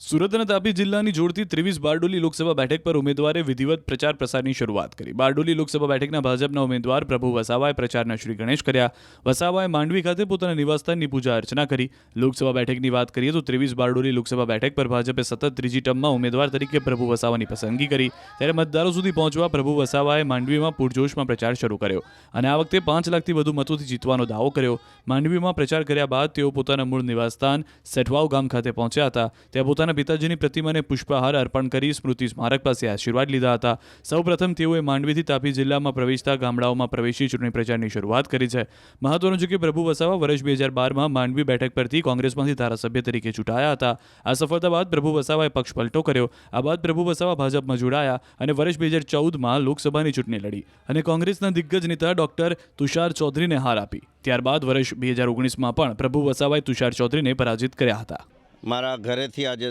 સુરત અને તાપી જિલ્લાની જોડતી 23 બારડોલી લોકસભા બેઠક પર ઉમેદવારે વિધિવત પ્રચાર પ્રસારની શરૂઆત કરી। બારડોલી લોકસભા બેઠકના ભાજપના ઉમેદવાર પ્રભુ વસાવાએ પ્રચારના શ્રી ગણેશ કર્યા। વસાવાએ માંડવી ખાતે પોતાના નિવાસસ્થાનની પૂજા અર્ચના કરી। લોકસભા બેઠકની વાત કરીએ તો 23 બારડોલી લોકસભા બેઠક પર ભાજપે સતત ત્રીજી ટર્મમાં ઉમેદવાર તરીકે પ્રભુ વસાવાની પસંદગી કરી। ત્યારે મતદારો સુધી પહોંચવા પ્રભુ વસાવાએ માંડવીમાં પૂરજોશમાં પ્રચાર શરૂ કર્યો અને આ વખતે 5 લાખથી વધુ મતોથી જીતવાનો દાવો કર્યો। માંડવીમાં પ્રચાર કર્યા બાદ તેઓ પોતાના મૂળ નિવાસસ્થાન સેઠવાવ ગામ ખાતે પહોંચ્યા હતા। ત્યાં પોતાના પિતાજીની પ્રતિમાને પુષ્પહાર અર્પણ કરી સ્મૃતિ સ્મારક પાસે આશીર્વાદ લીધા હતા। સૌપ્રથમ તેઓએ માંડવીથી તાપી જિલ્લામાં પ્રવેશતા ગામડાઓમાં પ્રવેશી ચૂંટણી પ્રચારની શરૂઆત કરી છે। મહત્વનું છે કે પ્રભુ વસાવા વર્ષ 2012માં માંડવી બેઠક પરથી કોંગ્રેસમાંથી ધારાસભ્ય તરીકે ચૂંટાયા હતા। આ સફળતા બાદ પ્રભુ વસાવાએ પક્ષ પલટો કર્યો। આ બાદ પ્રભુ વસાવા ભાજપમાં જોડાયા અને વર્ષ 2014માં લોકસભાની ચૂંટણી લડી અને કોંગ્રેસના દિગ્ગજ નેતા ડોક્ટર તુષાર ચૌધરીને હાર આપી। ત્યારબાદ વર્ષ 2019માં પણ પ્રભુ વસાવાએ તુષાર ચૌધરીને પરાજિત કર્યા હતા। મારા ઘરેથી આજે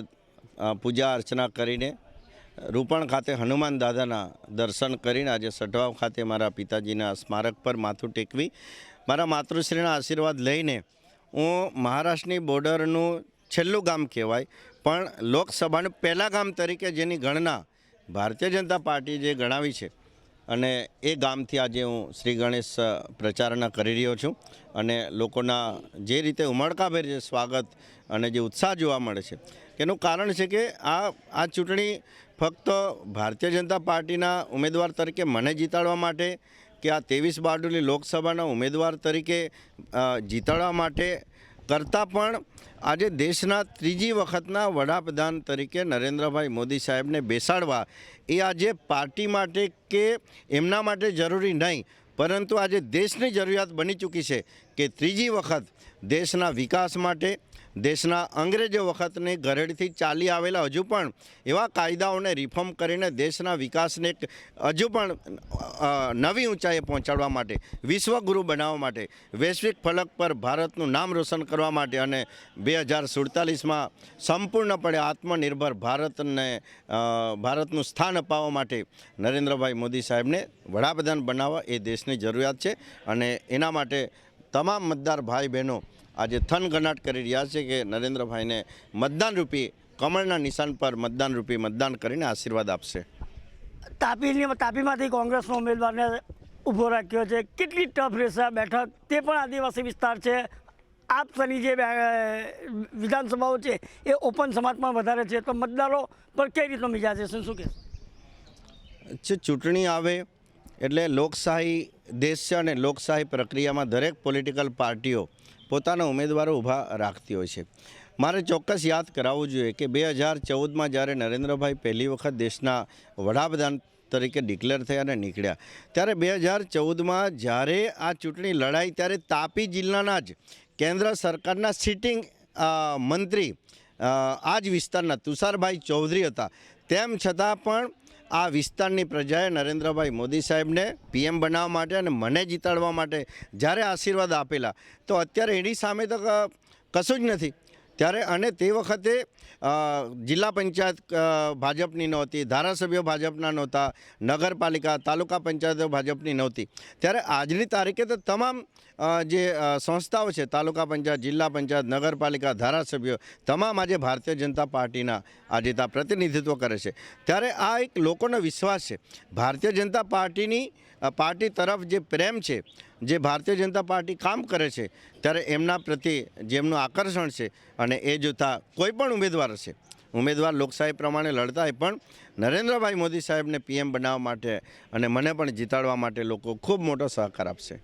પૂજા અર્ચના કરીને રૂપણ ખાતે હનુમાન દાદાના દર્શન કરીને આજે સઢવાવ ખાતે મારા પિતાજીના સ્મારક પર માથું ટેકવી મારા માતૃશ્રીના આશીર્વાદ લઈને હું મહારાષ્ટ્રની બોર્ડરનું છેલ્લું ગામ કહેવાય પણ લોકસભાનું પહેલાં ગામ તરીકે જેની ગણના ભારતીય જનતા પાર્ટી જે ગણાવી છે અને એ ગામથી આજે હું શ્રી ગણેશ પ્રચારના કરી રહ્યો છું અને લોકોના જે રીતે ઉમળકાભેર જે સ્વાગત અને જે ઉત્સાહ જોવા મળે છે એનું કારણ છે કે આ ચૂંટણી ફક્ત ભારતીય જનતા પાર્ટીના ઉમેદવાર તરીકે મને જીતાડવા માટે કે આ 23 બારડોલી લોકસભાના ઉમેદવાર તરીકે જીતાડવા માટે કરતાં પણ આજે દેશના ત્રીજી વખતના વડાપ્રધાન તરીકે નરેન્દ્રભાઈ મોદી સાહેબને બેસાડવા એ આજે પાર્ટી માટે કે એમના માટે જરૂરી નહીં પરંતુ આજે દેશની જરૂરિયાત બની ચૂકી છે કે ત્રીજી વખત દેશના વિકાસ માટે દેશના અંગ્રેજો વખતની ઘરેડથી ચાલી આવેલા હજુ પણ એવા કાયદાઓને રિફોર્મ કરીને દેશના વિકાસને હજુ પણ નવી ઊંચાઈએ પહોંચાડવા માટે વિશ્વગુરુ બનાવવા માટે વૈશ્વિક ફલક પર ભારતનું નામ રોશન કરવા માટે અને 2047માં સંપૂર્ણપણે આત્મનિર્ભર ભારતનું સ્થાન અપાવવા માટે નરેન્દ્રભાઈ મોદી સાહેબને વડાપ્રધાન બનાવવા એ દેશની જરૂરિયાત છે અને એના માટે તમામ મતદાર ભાઈ બહેનો આજે થનગનાટ કરી રહ્યા છે કે નરેન્દ્રભાઈને મતદાન રૂપી કમળના નિશાન પર મતદાન રૂપી મતદાન કરીને આશીર્વાદ આપશે। તાપીમાંથી કોંગ્રેસનો ઉમેદવારને ઊભો રાખ્યો છે, કેટલી ટફ રહેશે બેઠક, તે પણ આદિવાસી વિસ્તાર છે। આપ સની જે વિધાનસભાઓ છે એ ઓપન સમાજમાં વધારે છે, તો મતદારો પર કઈ રીતનો મિજાજ છે, શું કહેશો? ચૂંટણી આવે એટલે લોકશાહી દેશ છે અને લોકશાહી પ્રક્રિયામાં દરેક પોલિટિકલ પાર્ટીઓ પોતાના ઉમેદવારો ઊભા રાખતી હોય છે। મારે ચોક્કસ યાદ કરાવવું જોઈએ કે 2014માં જ્યારે નરેન્દ્રભાઈ પહેલી વખત દેશના વડાપ્રધાન તરીકે ડિક્લેર થયા અને નીકળ્યા ત્યારે 2014માં જ્યારે આ ચૂંટણી લડાઈ ત્યારે તાપી જિલ્લાના જ કેન્દ્ર સરકારના સિટિંગ મંત્રી આ જ વિસ્તારના તુષારભાઈ ચૌધરી હતા। તેમ છતાં પણ આ વિસ્તારની પ્રજાએ નરેન્દ્રભાઈ મોદી સાહેબને પીએમ બનાવવા માટે અને મને જીતાડવા માટે જ્યારે આશીર્વાદ આપેલા તો અત્યારે એની સામે તો કશું જ નથી ત્યારે અને તે વખતે જિલ્લા પંચાયત ભાજપની નહોતી, ધારાસભ્યો ભાજપના નહોતા, નગરપાલિકા તાલુકા પંચાયતો ભાજપની નહોતી ત્યારે આજની તારીખે તો તમામ જે સંસ્થાઓ છે તાલુકા પંચાયત, જિલ્લા પંચાયત, નગરપાલિકા, ધારાસભ્યો તમામ આજે ભારતીય જનતા પાર્ટીના આજે ત્યાં પ્રતિનિધિત્વ કરે છે। ત્યારે આ એક લોકોનો વિશ્વાસ છે ભારતીય જનતા પાર્ટી તરફ જે પ્રેમ છે, જે ભારતીય જનતા પાર્ટી કામ કરે છે ત્યારે એમના પ્રત્યે જેમનું આકર્ષણ છે અને એ જોતા કોઈ પણ ઉમેદવાર લોકશાહી પ્રમાણે લડતા હોય પણ નરેન્દ્રભાઈ મોદી સાહેબને પીએમ બનાવવા માટે અને મને પણ જીતાડવા માટે લોકો ખૂબ મોટો સહકાર આપશે।